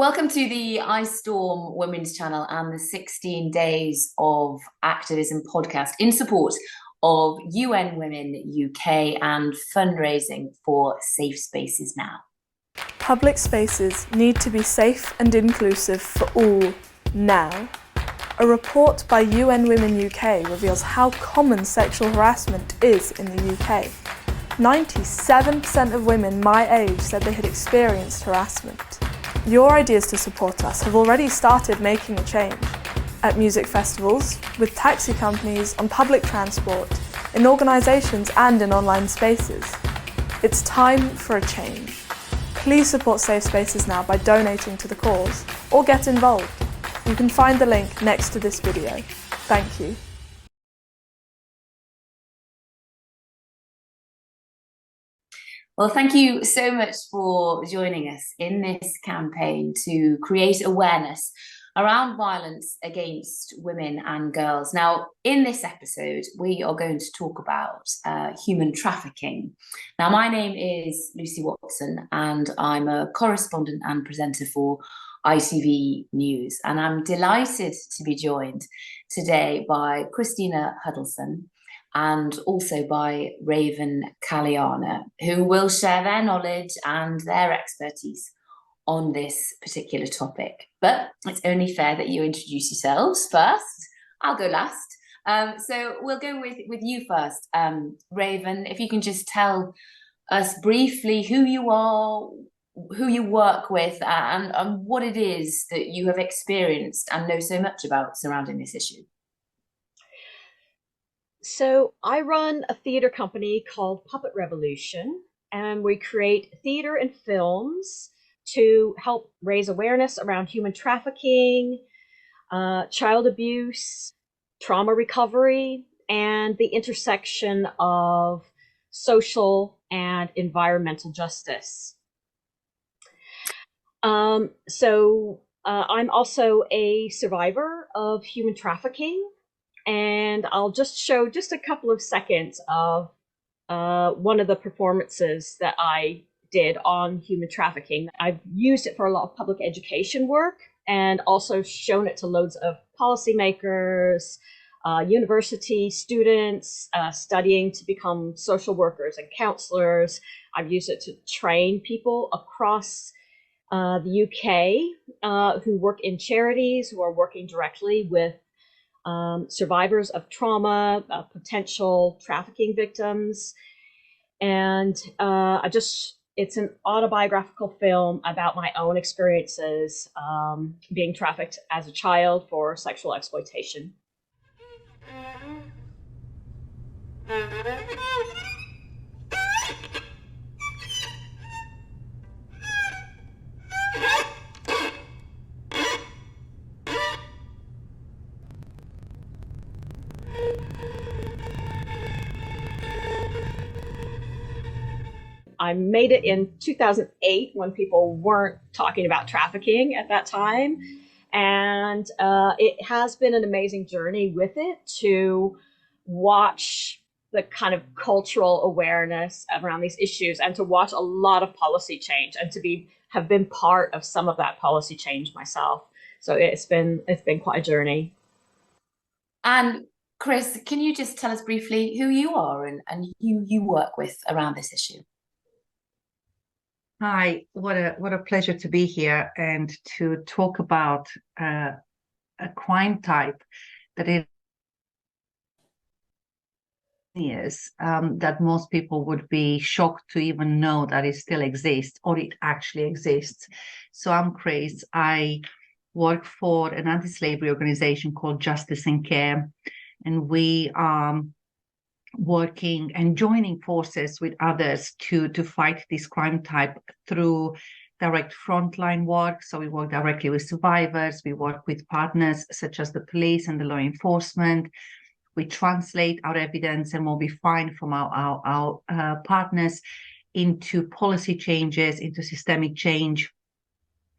Welcome to the Ice Storm Women's Channel and the 16 Days of Activism podcast in support of UN Women UK and fundraising for Safe Spaces Now. Public spaces need to be safe and inclusive for all now. A report by UN Women UK reveals how common sexual harassment is in the UK. 97% of women my age said they had experienced harassment. Your ideas to support us have already started making a change. At music festivals, with taxi companies, on public transport, in organisations and in online spaces. It's time for a change. Please support Safe Spaces Now by donating to the cause or get involved. You can find the link next to this video. Thank you. Well, thank you so much for joining us in this campaign to create awareness around violence against women and girls. Now, in this episode, we are going to talk about human trafficking. Now, my name is Lucy Watson, and I'm a correspondent and presenter for ITV News. And I'm delighted to be joined today by Cristina Huddleston, and also by Kaliana, who will share their knowledge and their expertise on this particular topic. But it's only fair that you introduce yourselves first. I'll go last. So we'll go with you first. Raven, if you can just tell us briefly who you are, who you work with, and what it is that you have experienced and know so much about surrounding this issue. So I run a theater company called Puppet Revolution, and we create theater and films to help raise awareness around human trafficking, child abuse, trauma recovery, and the intersection of social and environmental justice. I'm also a survivor of human trafficking. And I'll just show just a couple of seconds of one of the performances that I did on human trafficking. I've used it for a lot of public education work and also shown it to loads of policymakers, university students studying to become social workers and counselors. I've used it to train people across the UK who work in charities, who are working directly with survivors of trauma, potential trafficking victims. And it's an autobiographical film about my own experiences being trafficked as a child for sexual exploitation. I made it in 2008 when people weren't talking about trafficking at that time. And it has been an amazing journey with it to watch the kind of cultural awareness around these issues and to watch a lot of policy change and to have been part of some of that policy change myself. So it's been quite a journey. And Chris, can you just tell us briefly who you are and who you work with around this issue? Hi, what a pleasure to be here and to talk about a crime type that that most people would be shocked to even know that it still exists or it actually exists. So I'm Chris. I work for an anti-slavery organization called Justice and Care, and we are working and joining forces with others to fight this crime type through direct frontline work. So we work directly with survivors, we work with partners such as the police and the law enforcement. We translate our evidence and what we find from our partners into policy changes, into systemic change.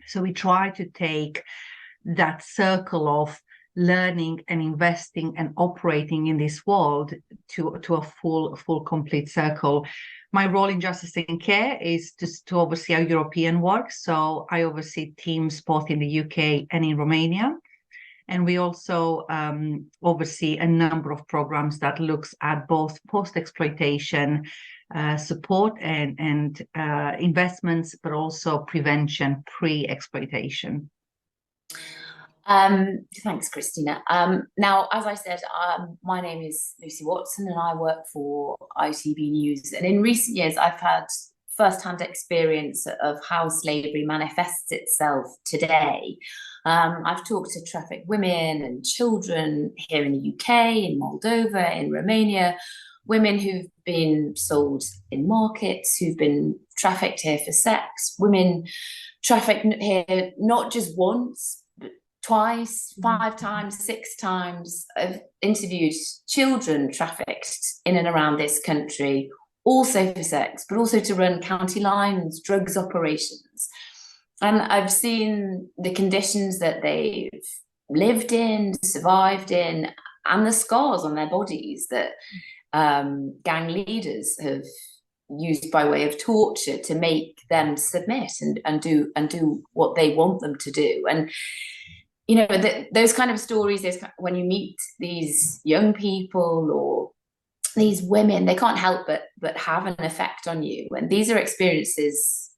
So we try to take that circle of learning and investing and operating in this world to a full complete circle, My role in Justice in Care is just to oversee our European work. So I oversee teams both in the UK and in Romania. And we also oversee a number of programs that looks at both post-exploitation support and investments, but also prevention, pre-exploitation. Thanks, Cristina. Now, as I said, my name is Lucy Watson and I work for ITV News. And in recent years, I've had first-hand experience of how slavery manifests itself today. I've talked to trafficked women and children here in the UK, in Moldova, in Romania, women who've been sold in markets, who've been trafficked here for sex, women trafficked here not just once, but twice, 5 times, 6 times. I've interviewed children trafficked in and around this country, also for sex, but also to run county lines, drugs operations. And I've seen the conditions that they've lived in, survived in, and the scars on their bodies that gang leaders have used by way of torture to make them submit and do what they want them to do. And you know, those kind of stories, when you meet these young people or these women, they can't help but have an effect on you. And these are experiences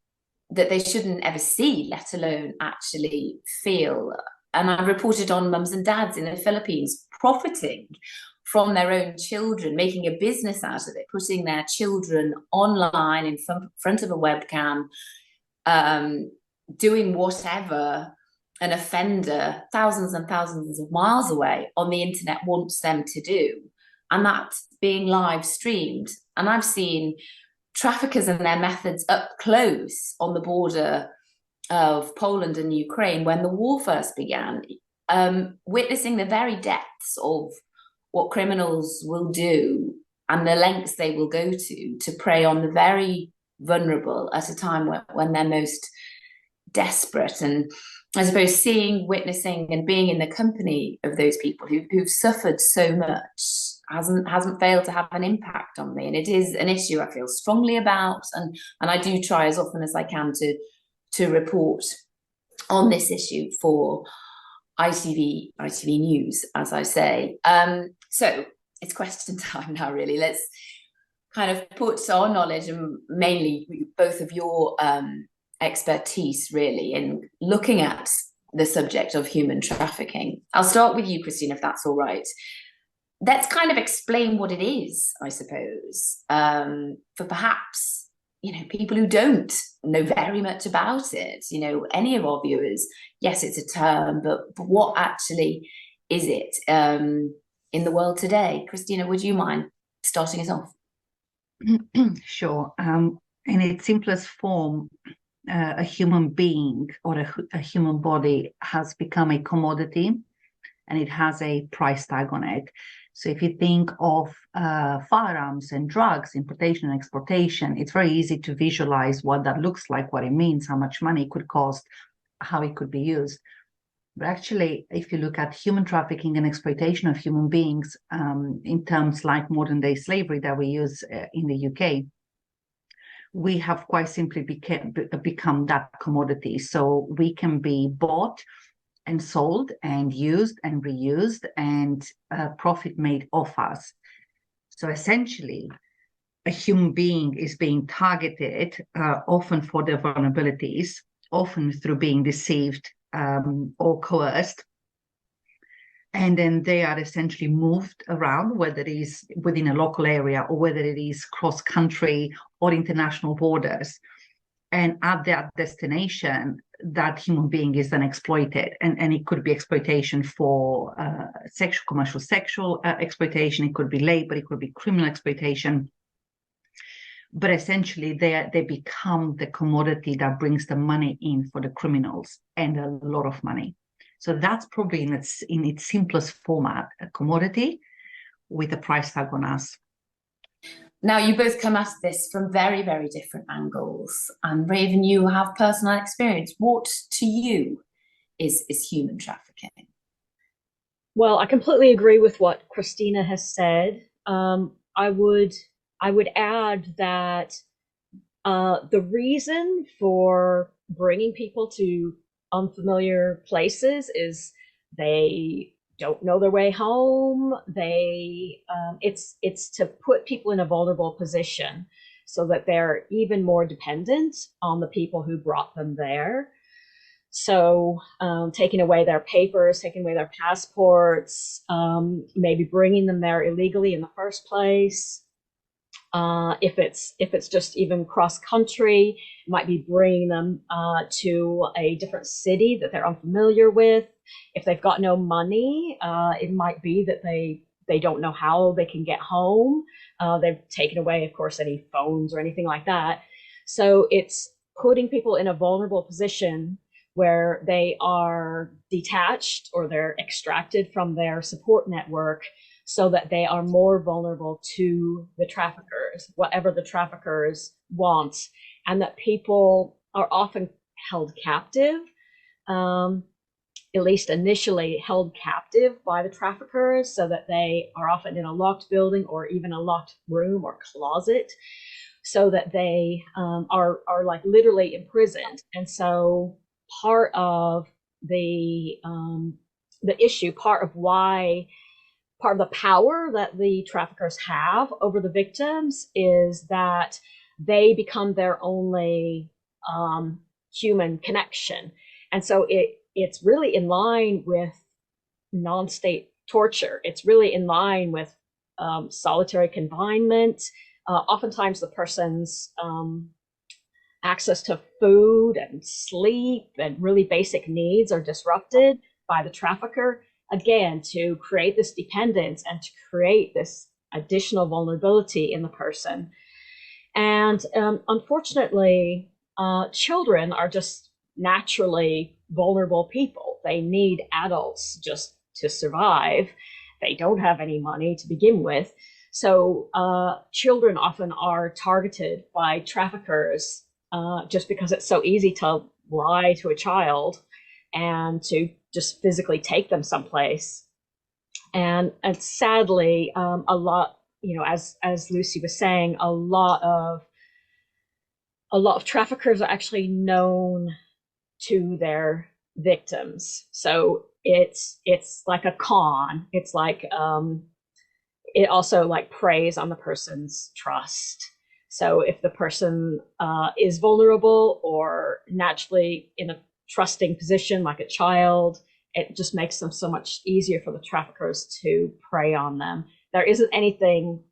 that they shouldn't ever see, let alone actually feel. And I reported on mums and dads in the Philippines profiting from their own children, making a business out of it, putting their children online in front of a webcam, doing whatever an offender thousands and thousands of miles away on the internet wants them to do. And that's being live streamed. And I've seen traffickers and their methods up close on the border of Poland and Ukraine when the war first began, witnessing the very depths of what criminals will do and the lengths they will go to prey on the very vulnerable at a time when they're most desperate. And I suppose seeing, witnessing and being in the company of those people who've suffered so much hasn't failed to have an impact on me. And it is an issue I feel strongly about, and I do try as often as I can to report on this issue for ITV News, as I say. So it's question time now, really. Let's kind of put our knowledge and mainly both of your expertise really in looking at the subject of human trafficking. I'll start with you, Cristina, if that's all right. Let's kind of explain what it is, I suppose, for perhaps, you know, people who don't know very much about it, you know, any of our viewers. Yes, it's a term, but what actually is it in the world today? Cristina, would you mind starting us off? Sure. In its simplest form, a human being or a human body has become a commodity, and it has a price tag on it. So if you think of firearms and drugs, importation and exportation, it's very easy to visualize what that looks like, what it means, how much money it could cost, how it could be used. But actually, if you look at human trafficking and exploitation of human beings in terms like modern day slavery that we use in the UK, we have quite simply become that commodity. So we can be bought and sold and used and reused and profit made off us. So essentially, a human being is being targeted often for their vulnerabilities, often through being deceived or coerced. And then they are essentially moved around, whether it is within a local area or whether it is cross-country or international borders. And at that destination, that human being is then exploited. And it could be exploitation for commercial sexual exploitation. It could be labor. It could be criminal exploitation. But essentially, they become the commodity that brings the money in for the criminals, and a lot of money. So that's probably in its simplest format, a commodity with a price tag on us. Now, you both come at this from very, very different angles. And Raven, you have personal experience. What to you is human trafficking? Well, I completely agree with what Cristina has said. I I would add that the reason for bringing people to unfamiliar places is they don't know their way home. It's to put people in a vulnerable position so that they're even more dependent on the people who brought them there. So taking away their papers, taking away their passports, maybe bringing them there illegally in the first place. If it's just even cross country, it might be bringing them to a different city that they're unfamiliar with. If they've got no money, it might be that they don't know how they can get home. They've taken away, of course, any phones or anything like that. So it's putting people in a vulnerable position where they are detached or they're extracted from their support network so that they are more vulnerable to the traffickers, whatever the traffickers want, and that people are often held captive, at least initially held captive by the traffickers, so that they are often in a locked building or even a locked room or closet, so that they are like literally imprisoned. And so part of the issue, part of the power that the traffickers have over the victims is that they become their only human connection. And so it's really in line with non-state torture. It's really in line with solitary confinement. Oftentimes the person's access to food and sleep and really basic needs are disrupted by the trafficker, again, to create this dependence and to create this additional vulnerability in the person. And unfortunately, children are just naturally vulnerable people. They need adults just to survive. They don't have any money to begin with. So children often are targeted by traffickers just because it's so easy to lie to a child and to just physically take them someplace. And sadly, a lot, as Lucy was saying, a lot of traffickers are actually known to their victims. So it's like a con. It's like it also like preys on the person's trust. So if the person is vulnerable or naturally in a trusting position like a child, it just makes them so much easier for the traffickers to prey on them. There isn't anything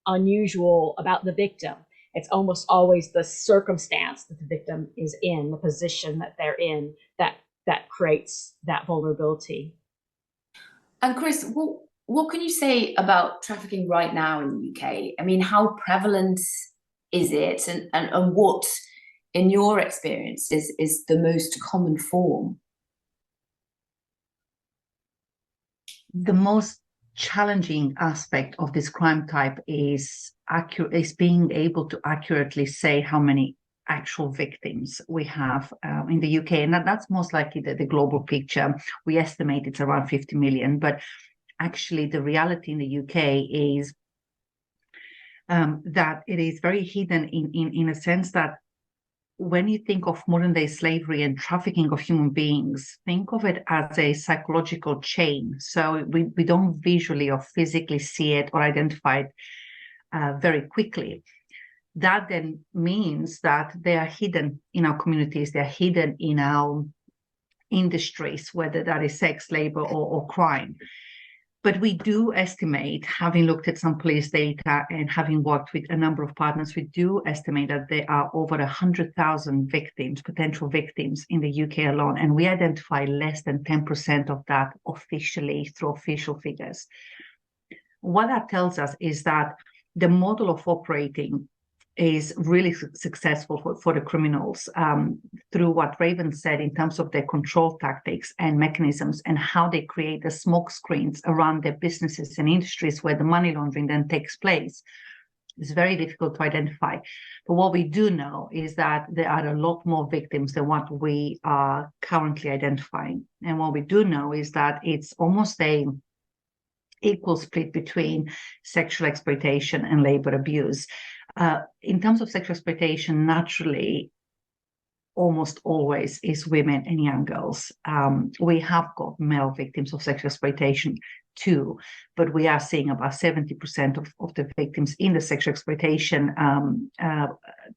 unusual about the victim. It's almost always the circumstance that the victim is in, the position that they're in, that creates that vulnerability. And Chris, what can you say about trafficking right now in the UK? I mean, how prevalent is it, and what, in your experience, is the most common form? The most challenging aspect of this crime type is being able to accurately say how many actual victims we have in the UK, and that's most likely the global picture. We estimate it's around 50 million, but actually the reality in the UK is that it is very hidden in a sense that when you think of modern day slavery and trafficking of human beings, think of it as a psychological chain. So we don't visually or physically see it or identify it very quickly. That then means that they are hidden in our communities, they're hidden in our industries, whether that is sex, labor, or crime. But we do estimate, having looked at some police data and having worked with a number of partners, we do estimate that there are over 100,000 victims, potential victims in the UK alone. And we identify less than 10% of that officially through official figures. What that tells us is that the model of operating is really successful for the criminals through what Raven said in terms of their control tactics and mechanisms and how they create the smoke screens around their businesses and industries where the money laundering then takes place. It's very difficult to identify. But what we do know is that there are a lot more victims than what we are currently identifying. And what we do know is that it's almost a equal split between sexual exploitation and labor abuse. In terms of sexual exploitation, naturally, almost always is women and young girls. We have got male victims of sexual exploitation too, but we are seeing about 70% of the victims in the sexual exploitation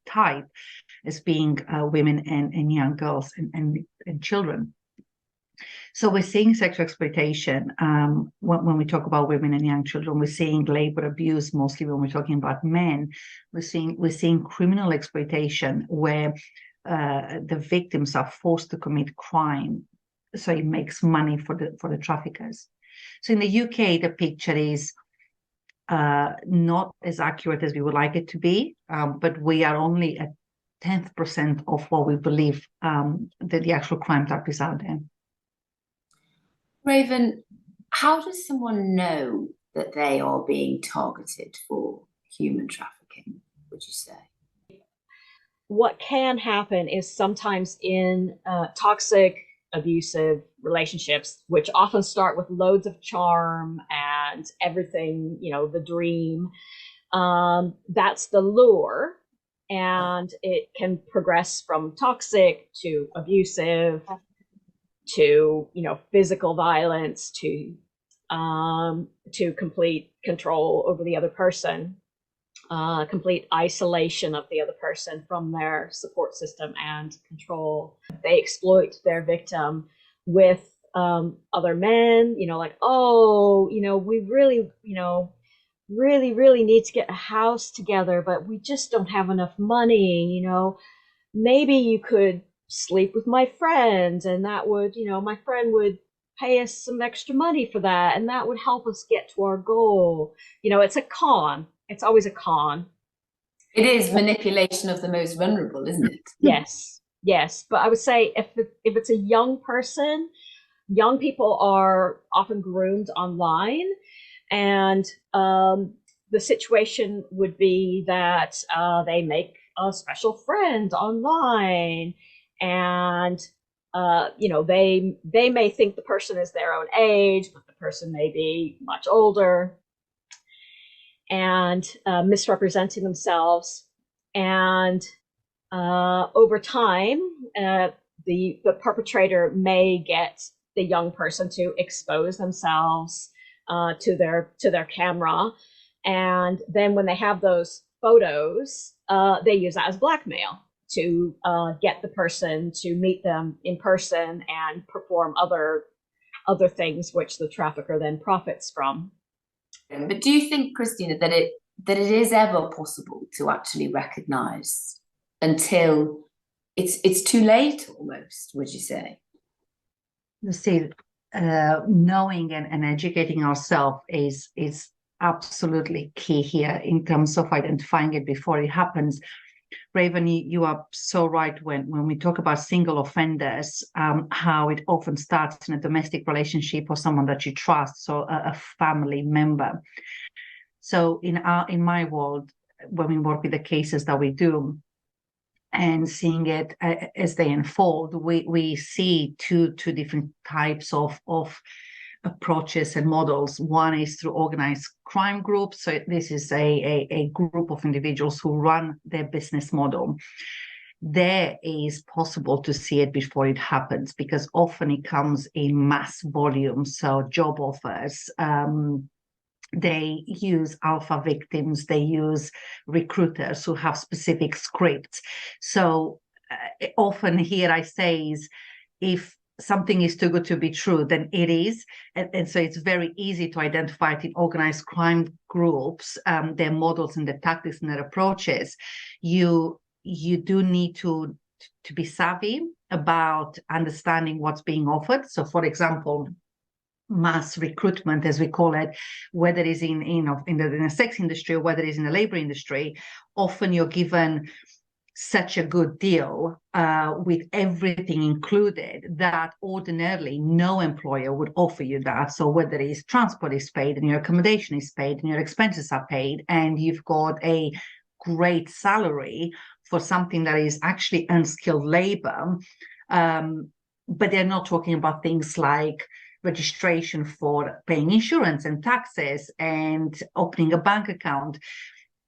type as being women and young girls and children. So we're seeing sexual exploitation when we talk about women and young children. We're seeing labor abuse mostly when we're talking about men. We're seeing criminal exploitation where the victims are forced to commit crime, so it makes money for the traffickers. So in the UK, the picture is not as accurate as we would like it to be, but we are only at 10% of what we believe that the actual crime type is out there. Raven, how does someone know that they are being targeted for human trafficking, would you say? What can happen is sometimes in toxic, abusive relationships, which often start with loads of charm and everything, the dream, that's the lure. And it can progress from toxic to abusive to, physical violence to complete control over the other person. Complete isolation of the other person from their support system and control. They exploit their victim with other men, like, we really need to get a house together, but we just don't have enough money, maybe you could sleep with my friend, and that would, my friend would pay us some extra money for that, and that would help us get to our goal. It's a con. It's always a con. It is manipulation of the most vulnerable, isn't it? Yes. But I would say if it's a young person, young people are often groomed online, and the situation would be that they make a special friend online, and they may think the person is their own age, but the person may be much older, and misrepresenting themselves. And over time, the perpetrator may get the young person to expose themselves to their camera, and then when they have those photos, they use that as blackmail to get the person to meet them in person and perform other things which the trafficker then profits from. But do you think, Cristina, that it is ever possible to actually recognize until it's too late almost, would you say? You see, knowing and educating ourselves is absolutely key here in terms of identifying it before it happens. Raven, you are so right when we talk about single offenders, how it often starts in a domestic relationship or someone that you trust, so a family member. So in my world, when we work with the cases that we do and seeing it as they unfold, we see two different types of approaches and models. One is through organized crime groups. So this is a group of individuals who run their business model. There is possible to see it before it happens, because often it comes in mass volume. So job offers, they use alpha victims, they use recruiters who have specific scripts. So often here I say is, if something is too good to be true, then it is. And so it's very easy to identify it in organized crime groups, their models and their tactics and their approaches. You do need to be savvy about understanding what's being offered. So for example, mass recruitment, as we call it, whether it's in the sex industry or whether it's in the labor industry, often you're given such a good deal with everything included that ordinarily no employer would offer you that. So whether it's transport is paid and your accommodation is paid and your expenses are paid and you've got a great salary for something that is actually unskilled labor, but they're not talking about things like registration for paying insurance and taxes and opening a bank account.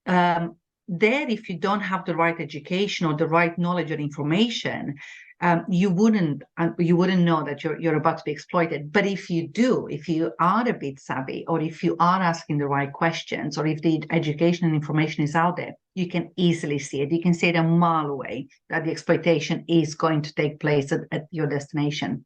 There, if you don't have the right education or the right knowledge or information, you wouldn't know that you're about to be exploited. But if you do, if you are a bit savvy, or if you are asking the right questions, or if the education and information is out there, you can easily see it. You can see it a mile away that the exploitation is going to take place at your destination.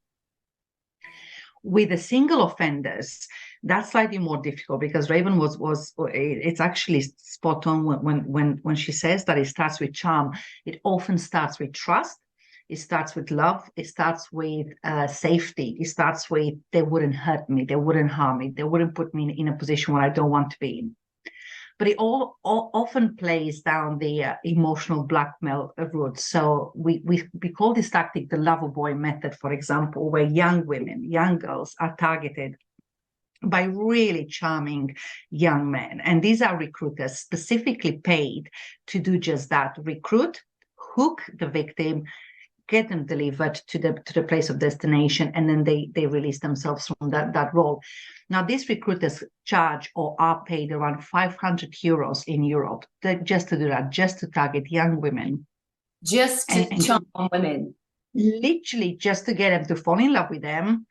With the single offenders, that's slightly more difficult, because Raven it's actually spot on when she says that it starts with charm. It often starts with trust. It starts with love. It starts with safety. It starts with, they wouldn't hurt me, they wouldn't harm me, they wouldn't put me in a position where I don't want to be in. But it all often plays down the emotional blackmail route. So we call this tactic the lover boy method, for example, where young women, young girls are targeted by really charming young men. And these are recruiters specifically paid to do just that: recruit, hook the victim, get them delivered to the place of destination, and then they release themselves from that role. Now, these recruiters charge or are paid around 500 euros in Europe just to do that, just to target young women. Just to charm women. Literally just to get them to fall in love with them,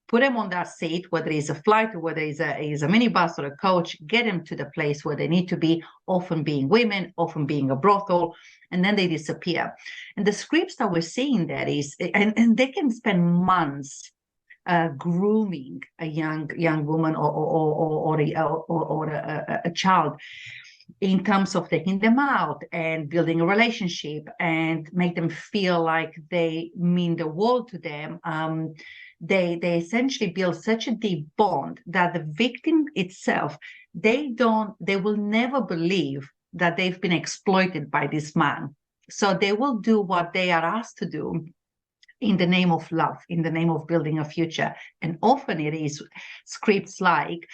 put them on that seat, whether it's a flight or whether it's a minibus or a coach, get them to the place where they need to be, often being women, often being a brothel, and then they disappear. And the scripts that we're seeing there is, and they can spend months grooming a young woman or a child, in terms of taking them out and building a relationship and make them feel like they mean the world to them. They essentially build such a deep bond that the victim itself, they will never believe that they've been exploited by this man. So they will do what they are asked to do in the name of love, in the name of building a future. And often it is scripts like,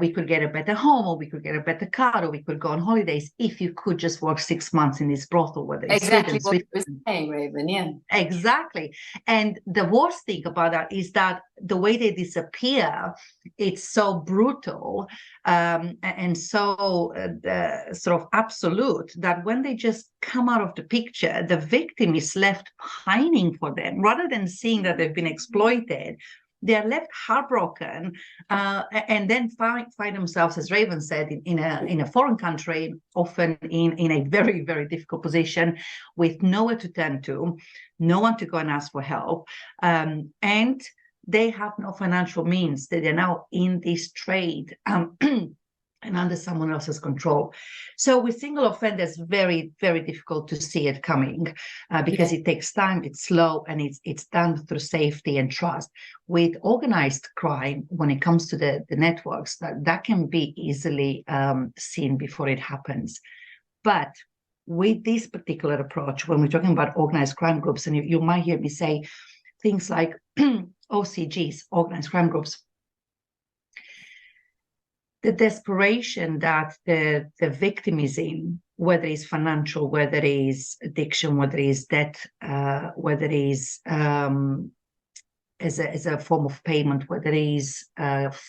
we could get a better home, or we could get a better car, or we could go on holidays if you could just work 6 months in this brothel, whether it's exactly what you were saying, Raven. Yeah, exactly. And the worst thing about that is that the way they disappear, it's so brutal and so sort of absolute, that when they just come out of the picture, the victim is left pining for them rather than seeing that they've been exploited. They are left heartbroken, and then find themselves, as Raven said, in a foreign country, often in a very, very difficult position, with nowhere to turn to, no one to go and ask for help, and they have no financial means. They're now in this trade and under someone else's control. So with single offenders, very, very difficult to see it coming because it takes time, it's slow, and it's done through safety and trust. With organized crime, when it comes to the networks, that can be easily seen before it happens. But with this particular approach, when we're talking about organized crime groups, and you might hear me say things like OCGs, organized crime groups, the desperation that the victim is in, whether it's financial, whether it is addiction, whether it is debt, whether it is as a form of payment, whether it is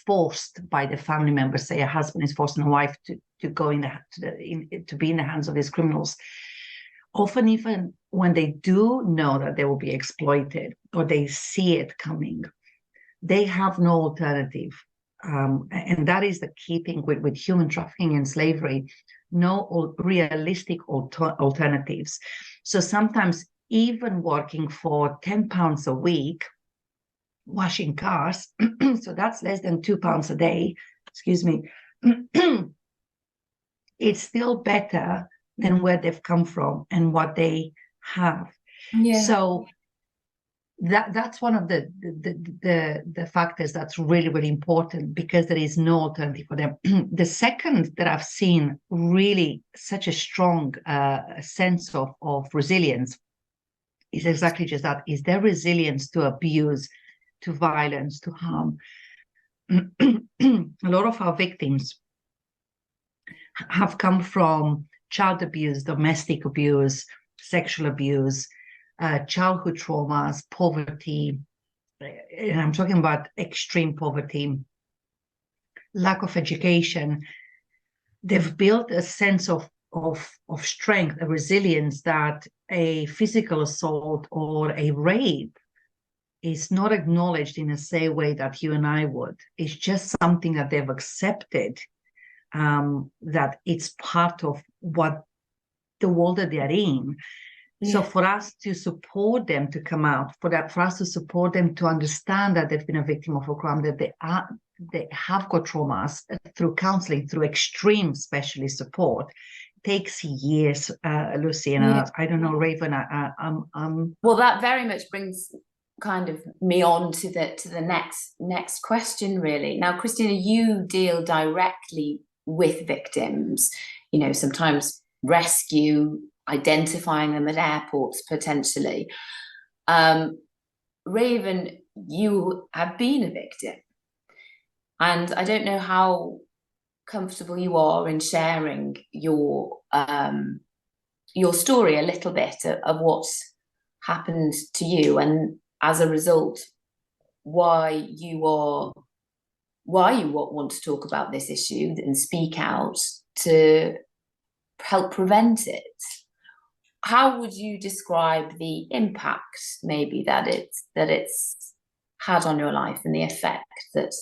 forced by the family members, say a husband is forcing a wife to go to be in the hands of these criminals. Often, even when they do know that they will be exploited, or they see it coming, they have no alternative. And that is the key thing with human trafficking and slavery, no realistic alternatives. So sometimes even working for £10 a week, washing cars, so that's less than £2 a day, excuse me, it's still better than where they've come from and what they have. Yeah. So that's one of the factors that's really, really important, because there is no alternative for them. The second that I've seen really such a strong sense of resilience is exactly just that, is their resilience to abuse, to violence, to harm. A lot of our victims have come from child abuse, domestic abuse, sexual abuse, childhood traumas, poverty, and I'm talking about extreme poverty, lack of education, they've built a sense of strength, a resilience that a physical assault or a rape is not acknowledged in the same way that you and I would. It's just something that they've accepted, that it's part of what the world that they're in. Yeah. So for us to support them to come out, for us to support them to understand that they've been a victim of a crime, that they have got traumas, through counseling, through extreme specialist support, takes years, Lucy. And yeah. I don't know, Raven. Well, that very much brings kind of me on to the next question, really. Now, Cristina, you deal directly with victims. You know, sometimes rescue, identifying them at airports potentially. Raven, you have been a victim, and I don't know how comfortable you are in sharing your story a little bit of what's happened to you, and as a result, why you want to talk about this issue and speak out to help prevent it. How would you describe the impact maybe that it's had on your life, and the effect that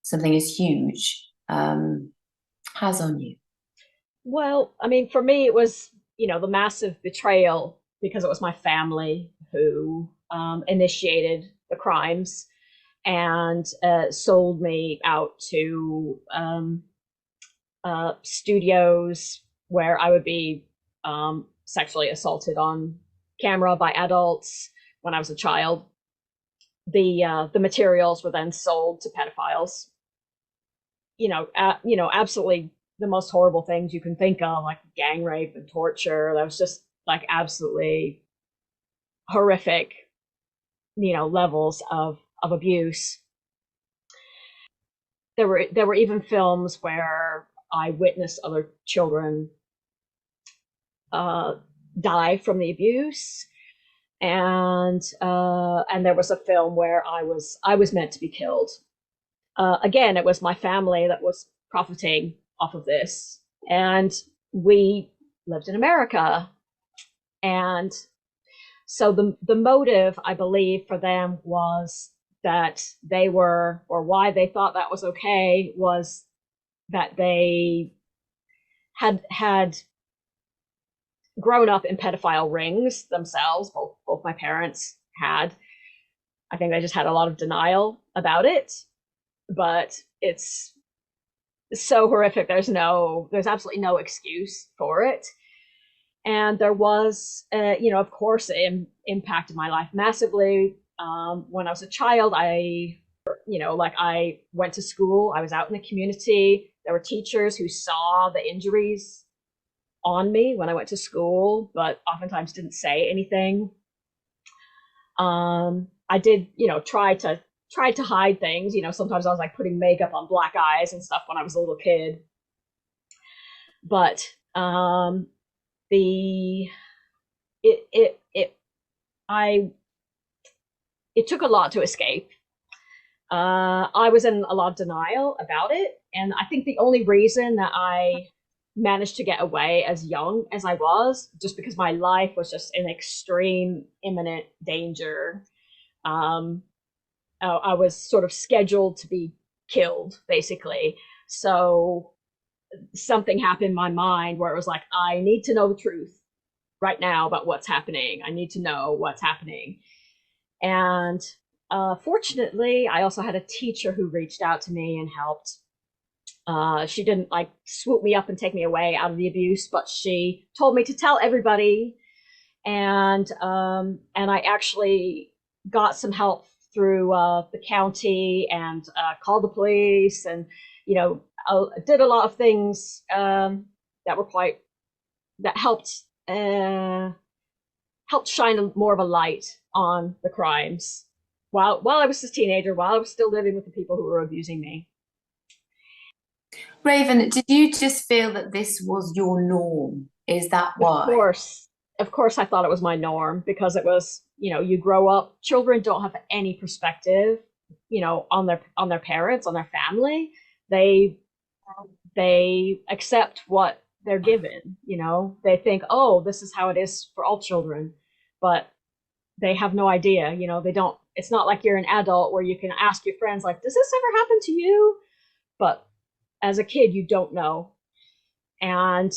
something as huge has on you? Well, I mean, for me, it was, the massive betrayal, because it was my family who initiated the crimes and sold me out to studios where I would be sexually assaulted on camera by adults when I was a child. The materials were then sold to pedophiles. Absolutely the most horrible things you can think of, like gang rape and torture. That was just like absolutely horrific, levels of abuse. There were even films where I witnessed other children die from the abuse, and there was a film where I was meant to be killed. Again, it was my family that was profiting off of this, and we lived in America, and so the motive, I believe, for them was that they were, or why they thought that was okay, was that they had grown up in pedophile rings themselves. Both my parents had. I think they just had a lot of denial about it, but it's so horrific. There's absolutely no excuse for it. And there was, of course, it impacted my life massively. When I was a child, I went to school. I was out in the community. There were teachers who saw the injuries on me when I went to school, but oftentimes didn't say anything. I did, try to hide things. Sometimes I was like putting makeup on black eyes and stuff when I was a little kid. But it took a lot to escape. I was in a lot of denial about it, and I think the only reason that I managed to get away as young as I was, just because my life was just in extreme imminent danger. I was sort of scheduled to be killed, basically. So something happened in my mind where it was like, I need to know the truth right now about what's happening. I need to know what's happening. And fortunately, I also had a teacher who reached out to me and helped. She didn't swoop me up and take me away out of the abuse, but she told me to tell everybody. And I actually got some help through the county, and called the police, and did a lot of things that helped shine more of a light on the crimes while I was a teenager, while I was still living with the people who were abusing me. Raven, did you just feel that this was your norm? Is that why? Of course I thought it was my norm, because it was you grow up, children don't have any perspective, on their parents, on their family. They accept what they're given. They think, oh, this is how it is for all children, but they have no idea. They don't. It's not like you're an adult where you can ask your friends, like, does this ever happen to you? But as a kid, you don't know. And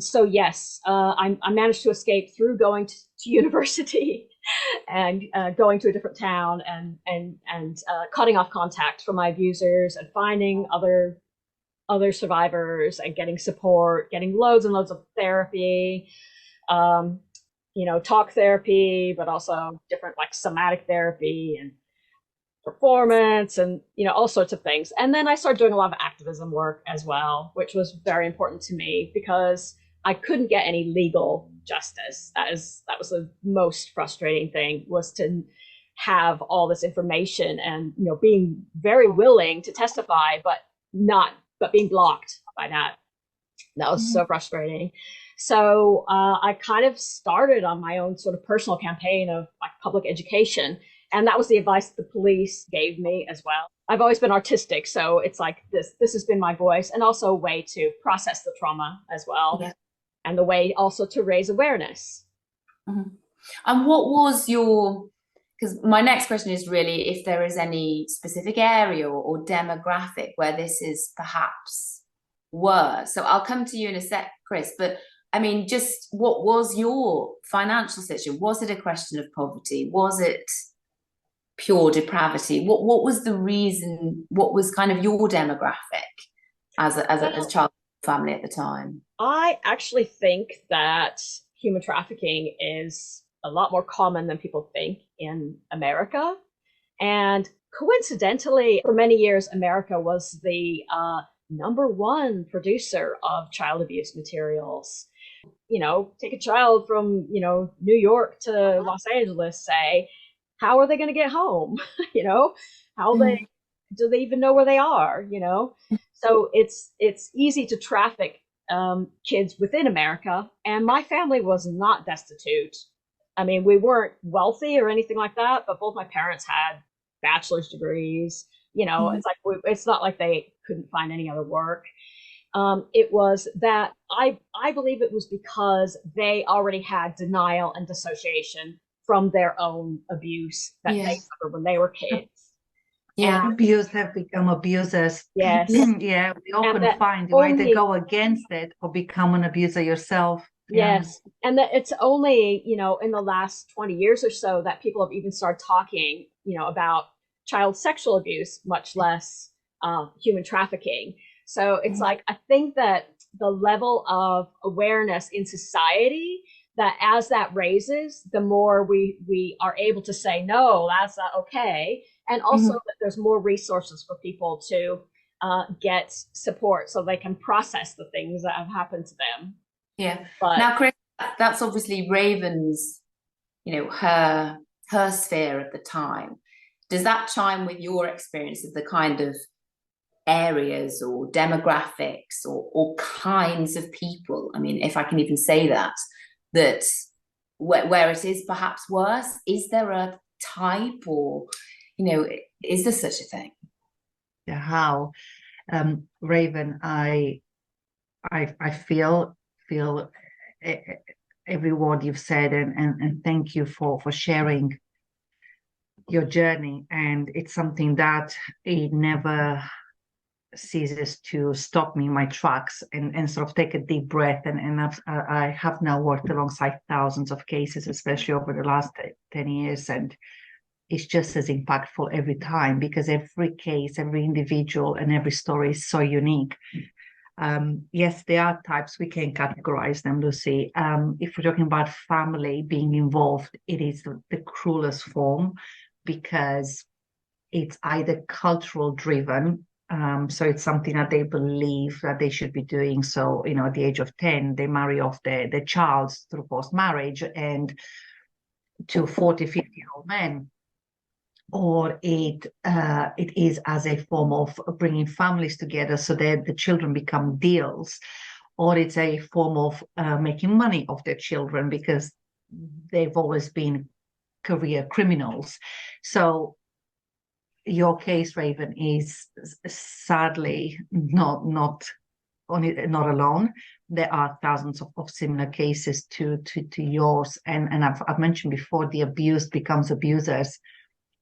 so yes, I managed to escape through going to university and going to a different town and cutting off contact from my abusers and finding other survivors and getting support, getting loads and loads of therapy, talk therapy, but also different like somatic therapy and performance and all sorts of things. And then I started doing a lot of activism work as well, which was very important to me because I couldn't get any legal justice. That was the most frustrating thing, was to have all this information and being very willing to testify, but being blocked by that. That was so frustrating. So I kind of started on my own sort of personal campaign of like public education. And that was the advice the police gave me as well. I've always been artistic, so it's like this has been my voice, and also a way to process the trauma as well. Yeah. And the way also to raise awareness. Mm-hmm. And what was because my next question is really if there is any specific area or demographic where this is perhaps worse. So I'll come to you in a sec, Chris, but I mean, just what was your financial situation? Was it a question of poverty? Was it pure depravity? What was the reason? What was kind of your demographic as a child family at the time? I actually think that human trafficking is a lot more common than people think in America. And coincidentally, for many years, America was the #1 producer of child abuse materials. Take a child from, New York to Los Angeles, say, how are they going to get home? Do they even know where they are? So it's easy to traffic kids within America. And my family was not destitute. I mean, we weren't wealthy or anything like that, but both my parents had bachelor's degrees. It's like it's not like they couldn't find any other work. It was that I believe it was because they already had denial and dissociation from their own abuse that they suffered when they were kids. Yeah, abused have become abusers. Yes. Yeah, we often find you either go against it or become an abuser yourself. Yes. Yeah. And that it's only, in the last 20 years or so that people have even started talking, about child sexual abuse, much less human trafficking. So it's like, I think that the level of awareness in society, that as that raises, the more we are able to say, no, that's not okay. And also that there's more resources for people to get support so they can process the things that have happened to them. Yeah. But now, Chris, that's obviously Raven's, her sphere at the time. Does that chime with your experience of the kind of areas or demographics or kinds of people? I mean, if I can even say that where it is perhaps worse, is there a type or, is there such a thing? Yeah, how? Raven, I feel every word you've said, and thank you for sharing your journey. And it's something that it never ceases to stop me in my tracks and sort of take a deep breath. And I have now worked alongside thousands of cases, especially over the last 10 years. And it's just as impactful every time, because every case, every individual, and every story is so unique. Yes, there are types, we can categorize them, Lucy. If we're talking about family being involved, it is the cruelest form, because it's either cultural driven. So it's something that they believe that they should be doing. So, at the age of 10, they marry off their child through post-marriage and to 40, 50-year-old men. Or it is as a form of bringing families together so that the children become deals. Or it's a form of making money off their children because they've always been career criminals. So your case, Raven, is sadly not alone. There are thousands of similar cases to yours, and I've mentioned before, the abused becomes abusers.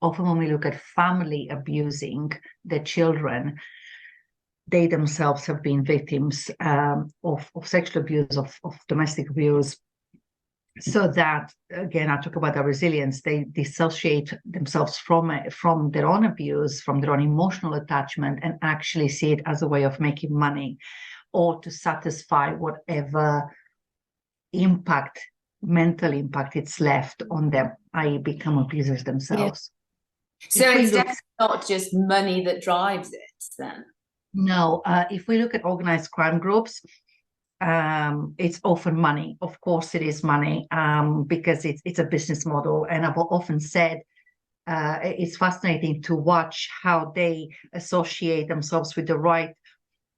Often when we look at family abusing their children, they themselves have been victims of sexual abuse, of domestic abuse. So that, again, I talk about the resilience. They dissociate themselves from their own abuse, from their own emotional attachment, and actually see it as a way of making money or to satisfy whatever mental impact it's left on them, i.e. become abusers themselves. So it's definitely not just money that drives it then? No, if we look at organized crime groups, it's often money. Of course it is money, because it's a business model. And I've often said it's fascinating to watch how they associate themselves with the right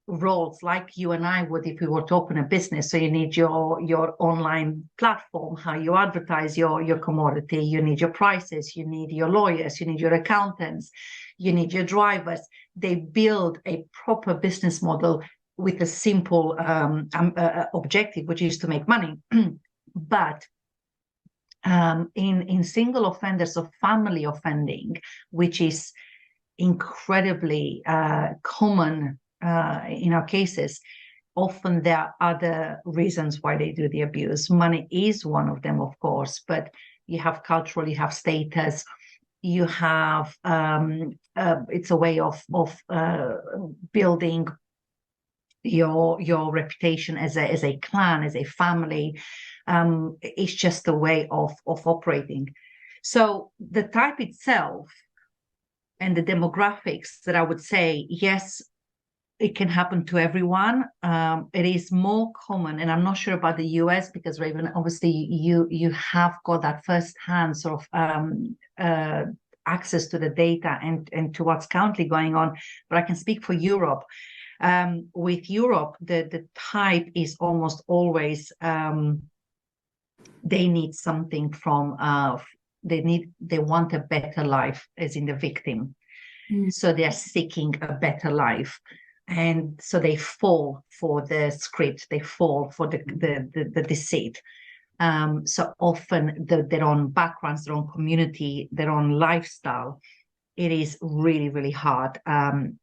roles, like you and I would if we were to open a business. So you need your online platform, how you advertise your commodity, you need your prices, you need your lawyers, you need your accountants, you need your drivers. They build a proper business model with a simple objective, which is to make money. But in single offenders of family offending, which is incredibly common in our cases, often there are other reasons why they do the abuse. Money is one of them, of course, but you have cultural, you have status, you have it's a way of building your reputation as a clan, as a family. It's just a way of operating. So the type itself and the demographics that I would say, yes, it can happen to everyone. It is more common, and I'm not sure about the US because, Raven, obviously you have got that first-hand sort of access to the data and to what's currently going on. But I can speak for Europe. With Europe, the type is almost always they need something from they want a better life, as in the victim. So they are seeking a better life. And so they fall for the script, they fall for the deceit. So often their own backgrounds, their own community, their own lifestyle, it is really, really hard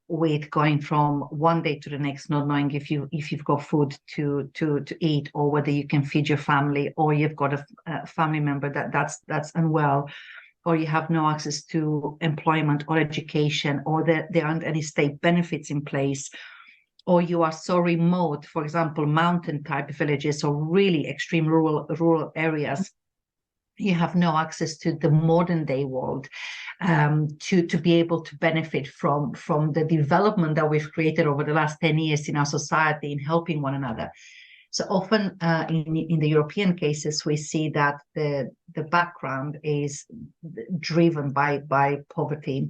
with going from one day to the next, not knowing if you've got food to eat, or whether you can feed your family, or you've got a family member that's unwell, or you have no access to employment or education, or there aren't any state benefits in place, or you are so remote, for example, mountain type villages or really extreme rural areas, you have no access to the modern day world to be able to benefit from the development that we've created over the last 10 years in our society in helping one another. So often in the European cases, we see that the background is driven by poverty,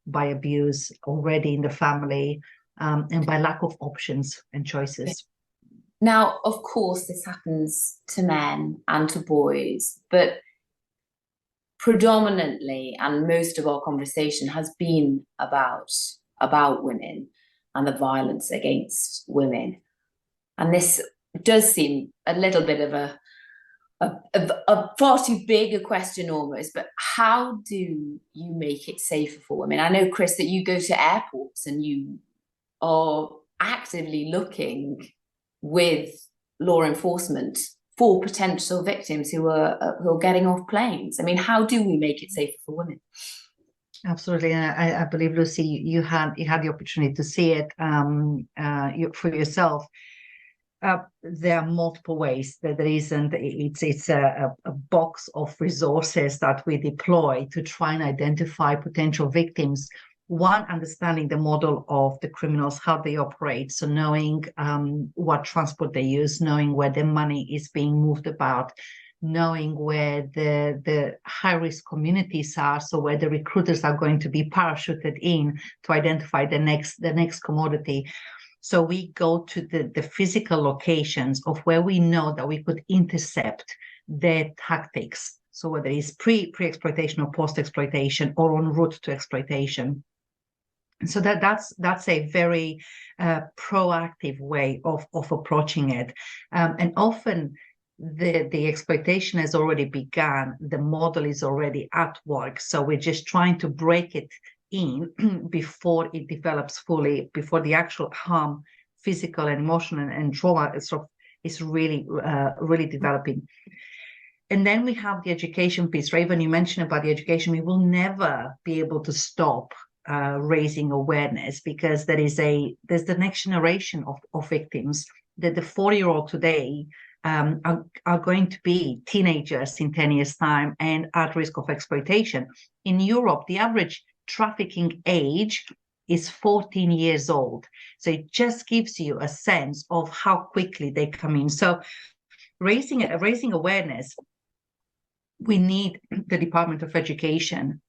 by abuse already in the family, and by lack of options and choices. Now, of course, this happens to men and to boys, but predominantly, and most of our conversation has been about women and the violence against women. And this does seem a little bit of a far too big a question almost, but how do you make it safer for women? I know, Chris, that you go to airports and you are actively looking with law enforcement for potential victims who are getting off planes. I mean, how do we make it safer for women? Absolutely. I believe, Lucy, you had the opportunity to see it for yourself. There are multiple ways that there isn't. It's a box of resources that we deploy to try and identify potential victims. One, understanding the model of the criminals, how they operate. So knowing what transport they use, knowing where their money is being moved about, knowing where the high-risk communities are, so where the recruiters are going to be parachuted in to identify the next commodity. So we go to the physical locations of where we know that we could intercept their tactics. So whether it's pre-exploitation or post-exploitation or en route to exploitation. So that's a very proactive way of approaching it, and often the exploitation has already begun. The model is already at work, so we're just trying to break it in before it develops fully, before the actual harm, physical and emotional and trauma is really developing. And then we have the education piece. Raven, you mentioned about the education. We will never be able to stop raising awareness, because there's the next generation of victims. That the 4-year-old today are going to be teenagers in 10 years' time and at risk of exploitation. In Europe, the average trafficking age is 14 years old. So it just gives you a sense of how quickly they come in. So raising awareness, we need the Department of Education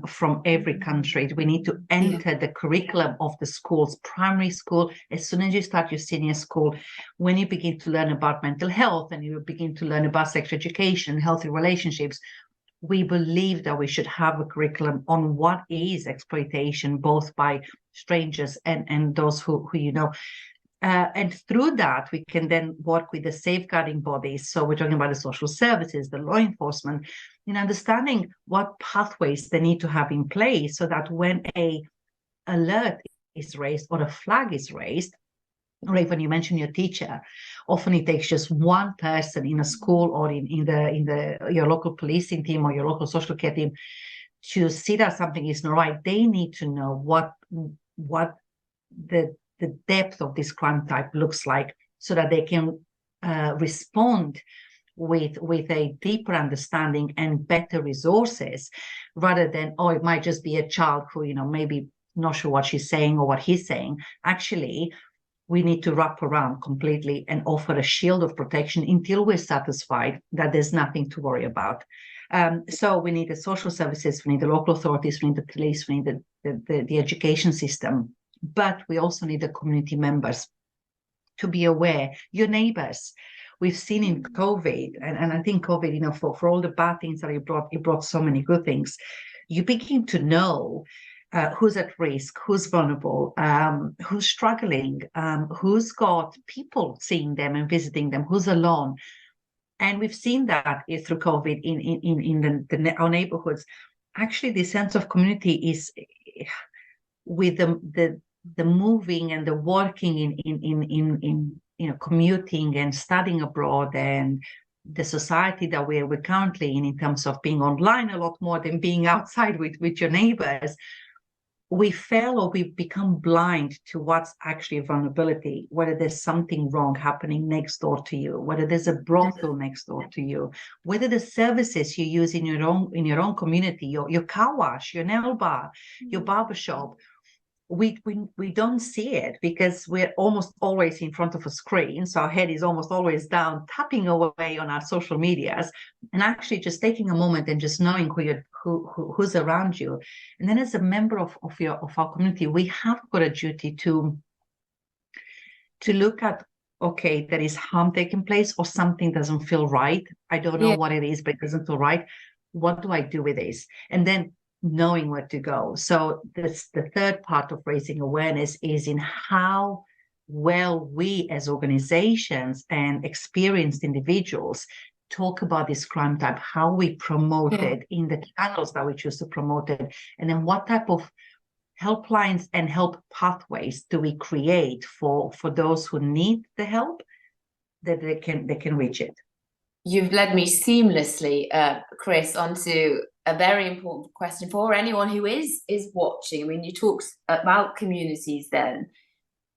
from every country. We need to enter the curriculum of the schools, primary school, as soon as you start your senior school, when you begin to learn about mental health and you begin to learn about sex education, healthy relationships. We believe that we should have a curriculum on what is exploitation, both by strangers and those who you know. And through that, we can then work with the safeguarding bodies. So we're talking about the social services, the law enforcement, in understanding what pathways they need to have in place so that when a alert is raised or a flag is raised, Raven, you mentioned your teacher. Often it takes just one person in a school or in your local policing team or your local social care team to see that something is not right. They need to know what the depth of this crime type looks like, so that they can respond with a deeper understanding and better resources, rather than, oh, it might just be a child who, maybe not sure what she's saying or what he's saying. Actually, we need to wrap around completely and offer a shield of protection until we're satisfied that there's nothing to worry about. So we need the social services, we need the local authorities, we need the police, we need the education system. But we also need the community members to be aware, your neighbors. We've seen in COVID, and I think COVID, for all the bad things that it brought so many good things. You begin to know who's at risk, who's vulnerable, who's struggling, who's got people seeing them and visiting them, who's alone. And we've seen that through COVID in our neighborhoods. Actually, the sense of community is with the moving and the working in commuting and studying abroad, and the society that we're currently in terms of being online a lot more than being outside with your neighbors. We fail, or we become blind to what's actually a vulnerability, whether there's something wrong happening next door to you, whether there's a brothel next door to you, whether the services you use in your own community, your car wash, your nail bar, your barbershop, we don't see it because we're almost always in front of a screen. So our head is almost always down, tapping away on our social medias, and actually just taking a moment and just knowing who's around you. And then as a member of our community, we have got a duty to look at, okay, there is harm taking place or something doesn't feel right. I don't know what it is, but it doesn't feel right. What do I do with this? And then knowing where to go. So that's the third part of raising awareness, is in how well we as organizations and experienced individuals talk about this crime type, how we promote it in the channels that we choose to promote it, and then what type of helplines and help pathways do we create for those who need the help, that they can reach it. You've led me seamlessly, Chris, onto a very important question for anyone who is watching. I mean, you talked about communities then.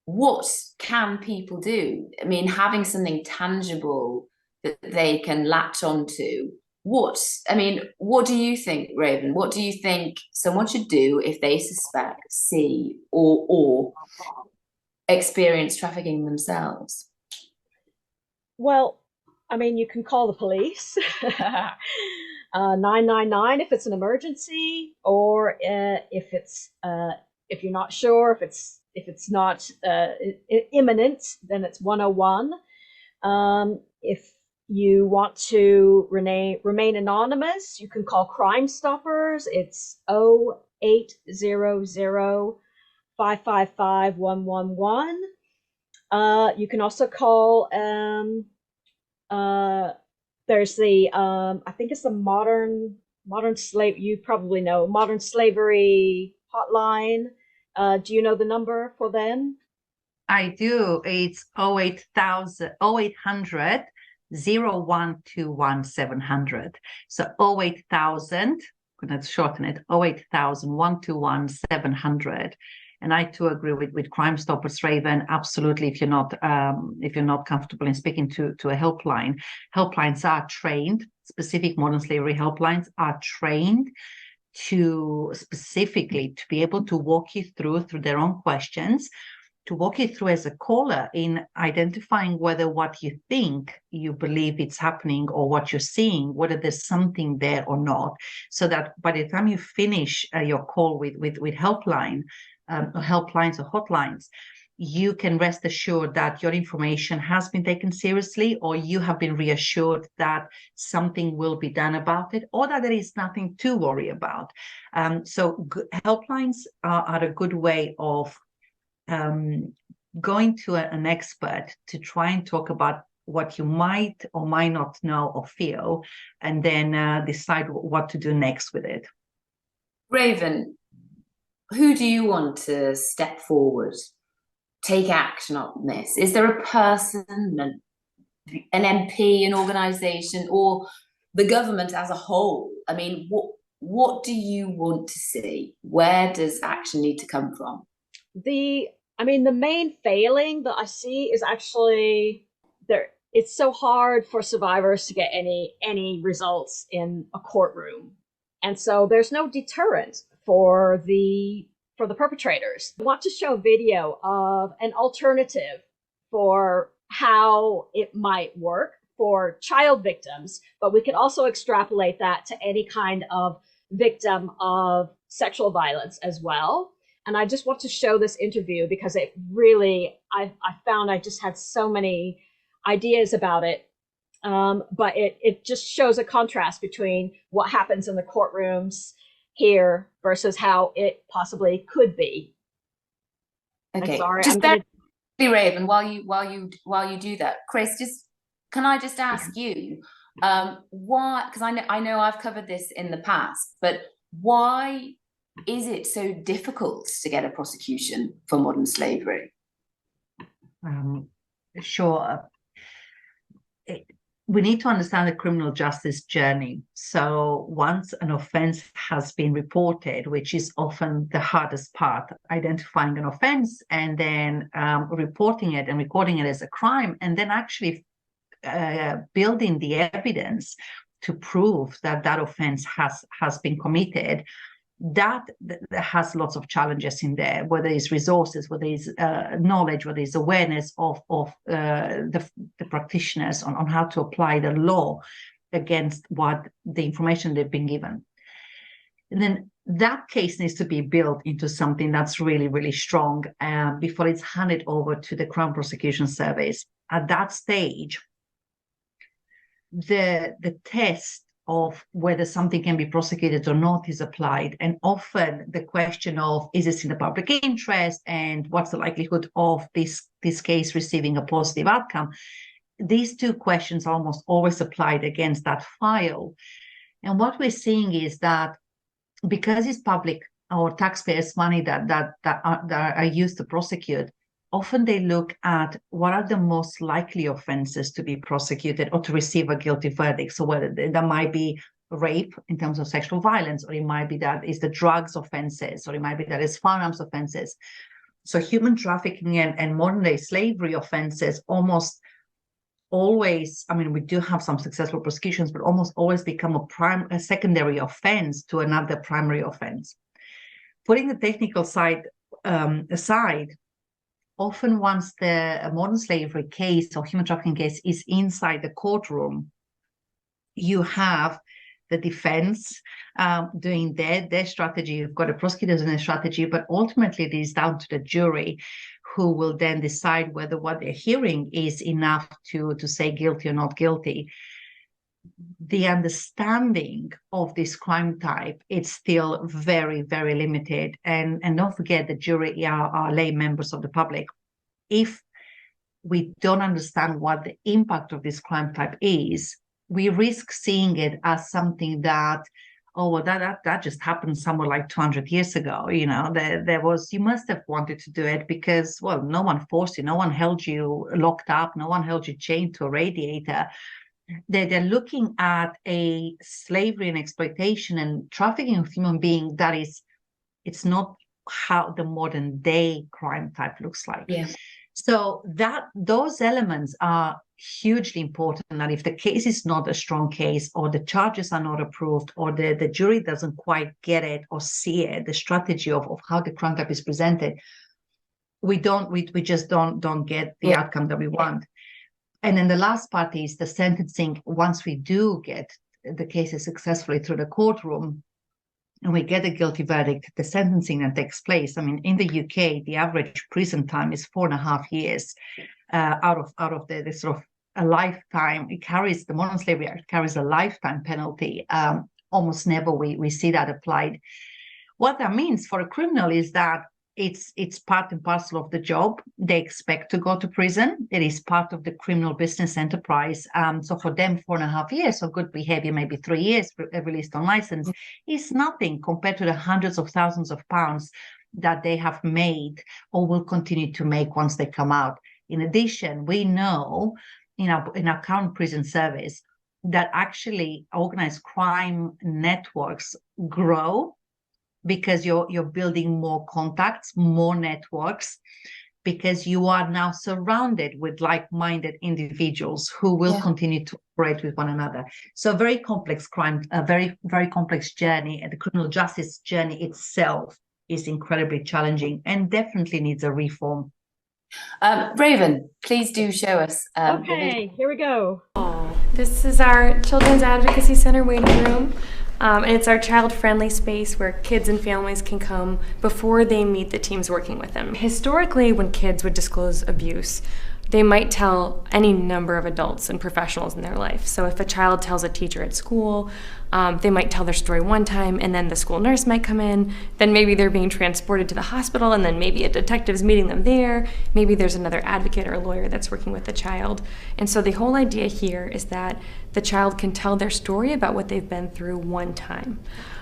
What can people do? I mean, having something tangible that they can latch onto. What do you think, Raven? What do you think someone should do if they suspect, see, or experience trafficking themselves? Well, I mean, you can call the police, 999 if it's an emergency, or if you're not sure, if it's not imminent, then it's 101. If you want to remain anonymous, you can call Crime Stoppers. It's 0800-555-111. You can also call, there's the, I think it's the modern slave, you probably know, modern slavery hotline. Do you know the number for them? I do. It's 0800 0121 700. So 08,000, I'm going to shorten it, 08,000 121 700. And I too agree with Crime Stoppers, Raven. Absolutely, if you're not comfortable in speaking to a helpline, helplines are trained. Specific modern slavery helplines are trained to specifically to be able to walk you through their own questions, to walk you through as a caller in identifying whether what you think you believe it's happening or what you're seeing, whether there's something there or not, so that by the time you finish your call with helpline, helplines or hotlines, you can rest assured that your information has been taken seriously, or you have been reassured that something will be done about it, or that there is nothing to worry about. So helplines are a good way of going to an expert to try and talk about what you might or might not know or feel, and then decide what to do next with it. Raven, who do you want to step forward, take action on this? Is there a person, an MP, an organisation, or the government as a whole? I mean, what do you want to see? Where does action need to come from? The main failing that I see is actually there. It's so hard for survivors to get any results in a courtroom, and so there's no deterrent for the perpetrators. I want to show a video of an alternative for how it might work for child victims, but we could also extrapolate that to any kind of victim of sexual violence as well. And I just want to show this interview because it really, I found I just had so many ideas about it. But it just shows a contrast between what happens in the courtrooms here versus how it possibly could be. Okay, I'm sorry, just Raven, while you do that, Chris, can I just ask you why? Because I know I've covered this in the past, but why is it so difficult to get a prosecution for modern slavery? Sure. We need to understand the criminal justice journey. So once an offense has been reported, which is often the hardest part, identifying an offense and then reporting it and recording it as a crime, and then actually building the evidence to prove that that offense has been committed, that has lots of challenges in there, whether it's resources, whether it's knowledge, whether it's awareness of the practitioners on how to apply the law against what the information they've been given. And then that case needs to be built into something that's really, really strong before it's handed over to the Crown Prosecution Service. At that stage, the test of whether something can be prosecuted or not is applied, and often the question of is this in the public interest and what's the likelihood of this case receiving a positive outcome, these two questions are almost always applied against that file. And what we're seeing is that because it's public or taxpayers' money that are used to prosecute, often they look at what are the most likely offenses to be prosecuted or to receive a guilty verdict. So whether that might be rape in terms of sexual violence, or it might be that it's the drugs offenses, or it might be that it's firearms offenses. So human trafficking and modern day slavery offenses almost always, I mean, we do have some successful prosecutions, but almost always become a secondary offense to another primary offense. Putting the technical side aside, often once the modern slavery case or human trafficking case is inside the courtroom, you have the defense doing their strategy. You've got the prosecutors and their strategy, but ultimately it is down to the jury who will then decide whether what they're hearing is enough to say guilty or not guilty. The understanding of this crime type is still very, very limited. And don't forget, the jury are lay members of the public. If we don't understand what the impact of this crime type is, we risk seeing it as something that, oh, well, that just happened somewhere like 200 years ago. You know, there was, you must have wanted to do it because, well, no one forced you, no one held you locked up, no one held you chained to a radiator. They're looking at a slavery and exploitation and trafficking of human beings that is, it's not how the modern day crime type looks like. Yeah. So that those elements are hugely important, that if the case is not a strong case, or the charges are not approved, or the jury doesn't quite get it or see it, the strategy of how the crime type is presented, we just don't get the outcome that we want. And then the last part is the sentencing. Once we do get the cases successfully through the courtroom and we get a guilty verdict, the sentencing that takes place. I mean, in the UK, the average prison time is 4.5 years out of the sort of a lifetime. It carries, the Modern Slavery Act carries a lifetime penalty. Almost never we see that applied. What that means for a criminal is that it's part and parcel of the job. They expect to go to prison. It is part of the criminal business enterprise. So for them, 4.5 years of good behavior, maybe 3 years released on license, is nothing compared to the hundreds of thousands of pounds that they have made or will continue to make once they come out. In addition, we know in our current prison service that actually organized crime networks grow because you're building more contacts, more networks, because you are now surrounded with like-minded individuals who will continue to operate with one another. So a very complex crime, a very, very complex journey, and the criminal justice journey itself is incredibly challenging and definitely needs a reform. Raven, please do show us. Okay, here we go. This is our Children's Advocacy Center waiting room. And it's our child-friendly space where kids and families can come before they meet the teams working with them. Historically, when kids would disclose abuse, they might tell any number of adults and professionals in their life. So if a child tells a teacher at school, they might tell their story one time, and then the school nurse might come in, then maybe they're being transported to the hospital, and then maybe a detective's meeting them there, maybe there's another advocate or a lawyer that's working with the child. And so the whole idea here is that the child can tell their story about what they've been through one time.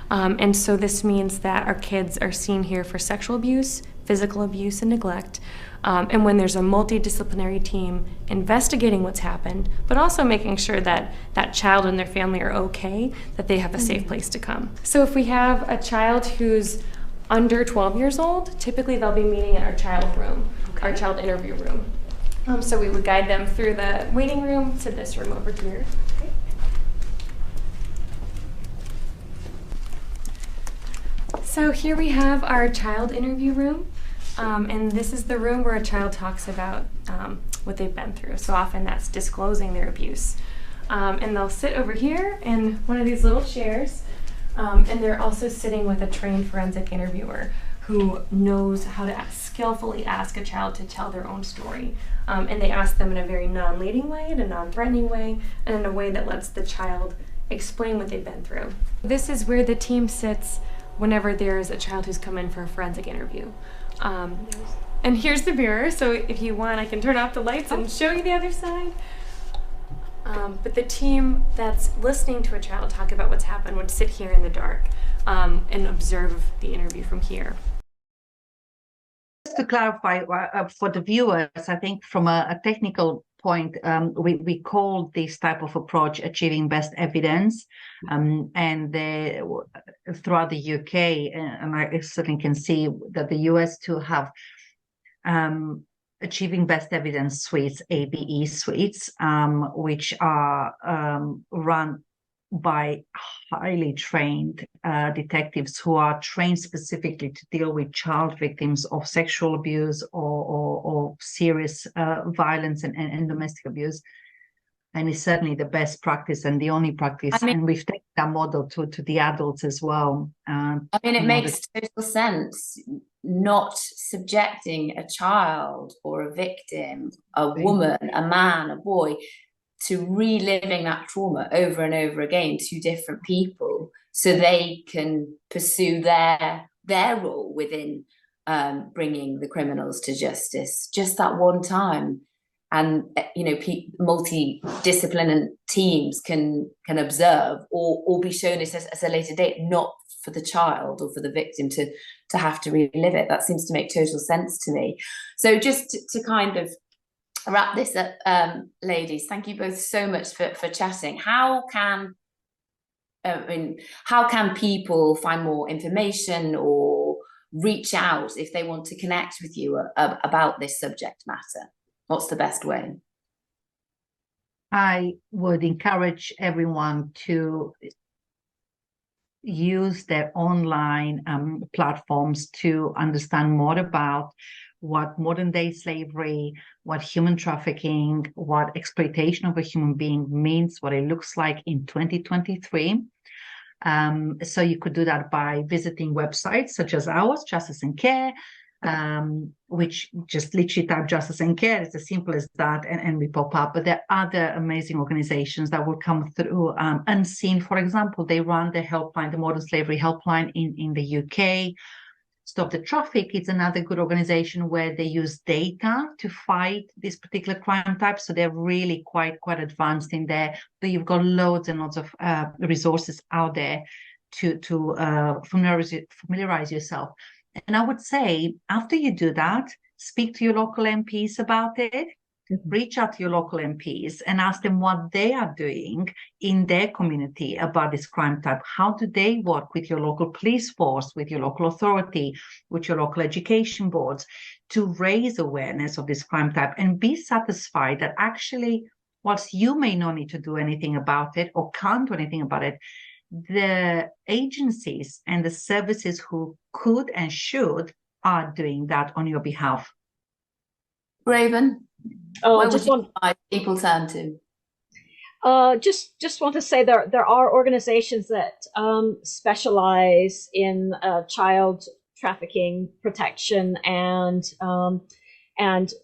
And so this means that our kids are seen here for sexual abuse, physical abuse, and neglect. And when there's a multidisciplinary team investigating what's happened, but also making sure that that child and their family are okay, that they have a safe place to come. So if we have a child who's under 12 years old, typically they'll be meeting in our child room, our child interview room. So we would guide them through the waiting room to this room over here. Okay. So here we have our child interview room. And this is the room where a child talks about what they've been through. So often that's disclosing their abuse. And they'll sit over here in one of these little chairs. And they're also sitting with a trained forensic interviewer who knows how to skillfully ask a child to tell their own story. And they ask them in a very non-leading way, in a non-threatening way, and in a way that lets the child explain what they've been through. This is where the team sits whenever there's a child who's come in for a forensic interview. And here's the mirror, so if you want, I can turn off the lights and show you the other side. But the team that's listening to a child talk about what's happened would sit here in the dark and observe the interview from here. Just to clarify for the viewers, I think from a technical point, we call this type of approach achieving best evidence, and throughout the UK, and I certainly can see that the US too have achieving best evidence suites, ABE suites, which are run by highly trained detectives who are trained specifically to deal with child victims of sexual abuse or serious violence and domestic abuse. And it's certainly the best practice and the only practice. And we've taken that model to the adults as well. It makes total sense. not subjecting a child or a victim, a woman, a man, a boy, to reliving that trauma over and over again to different people, so they can pursue their role within bringing the criminals to justice just that one time. And multidisciplinary teams can observe or be shown it as a later date, not for the child or for the victim to have to relive it. That seems to make total sense to me. So just to kind of wrap this up, ladies, thank you both so much for chatting. How can people find more information or reach out if they want to connect with you about this subject matter? What's the best way? I would encourage everyone to use their online platforms to understand more about what modern day slavery, what human trafficking, what exploitation of a human being means, what it looks like in 2023. So you could do that by visiting websites such as ours, Justice and Care, which just literally type Justice and Care. It's as simple as that, and we pop up. But there are other amazing organizations that will come through. Unseen, for example, they run the helpline, the Modern Slavery Helpline in the UK. Stop the Traffic, it's another good organization where they use data to fight this particular crime type. So they're really quite advanced in there. But you've got loads and loads of resources out there to familiarize yourself. And I would say, after you do that, speak to your local MPs about it. Reach out to your local MPs and ask them what they are doing in their community about this crime type. How do they work with your local police force, with your local authority, with your local education boards to raise awareness of this crime type, and be satisfied that actually, whilst you may not need to do anything about it or can't do anything about it, the agencies and the services who could and should are doing that on your behalf. Raven? Where would you advise people turn to? Just want to say there are organizations that specialize in child trafficking protection and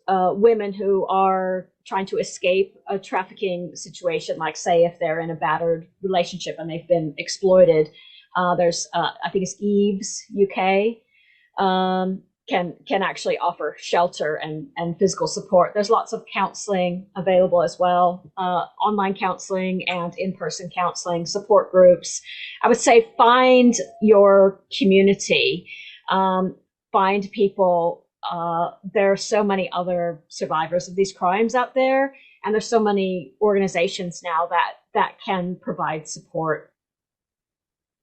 women who are trying to escape a trafficking situation, like say if they're in a battered relationship and they've been exploited. There's I think it's Eve's UK. Can actually offer shelter and physical support. There's lots of counseling available as well, online counseling and in-person counseling, support groups. I would say find your community, find people. There are so many other survivors of these crimes out there, and there's so many organizations now that can provide support.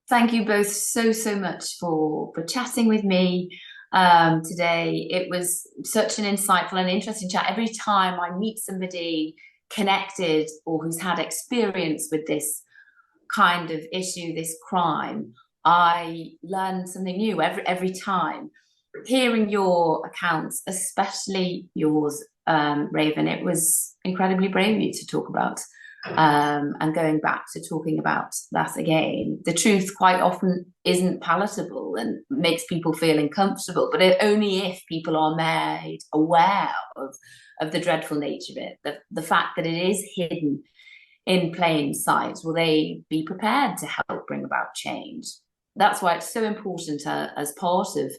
Thank you both so much for chatting with me today. It was such an insightful and interesting chat. Every time I meet somebody connected or who's had experience with this kind of issue, this crime, I learn something new every time. Hearing your accounts, especially yours, Raven, it was incredibly brave of you to talk about. And going back to talking about that again, the truth quite often isn't palatable and makes people feel uncomfortable, but only if people are made aware of the dreadful nature of it, the fact that it is hidden in plain sight, will they be prepared to help bring about change. That's why it's so important as part of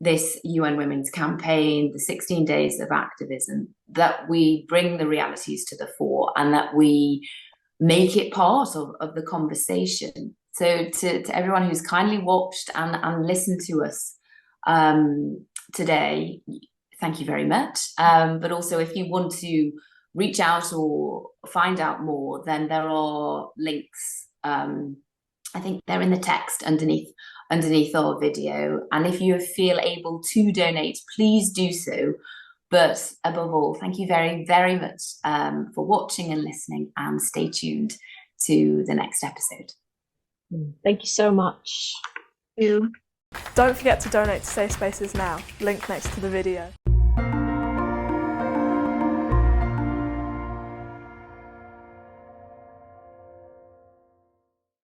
this UN Women's campaign, the 16 days of activism, that we bring the realities to the fore and that we make it part of the conversation. So to everyone who's kindly watched and listened to us today, thank you very much. But also, if you want to reach out or find out more, then there are links. I think they're in the text underneath our video. And if you feel able to donate, please do so. But above all, thank you very, very much for watching and listening, and stay tuned to the next episode. Thank you so much. Don't forget to donate to Safe Spaces now, link next to the video.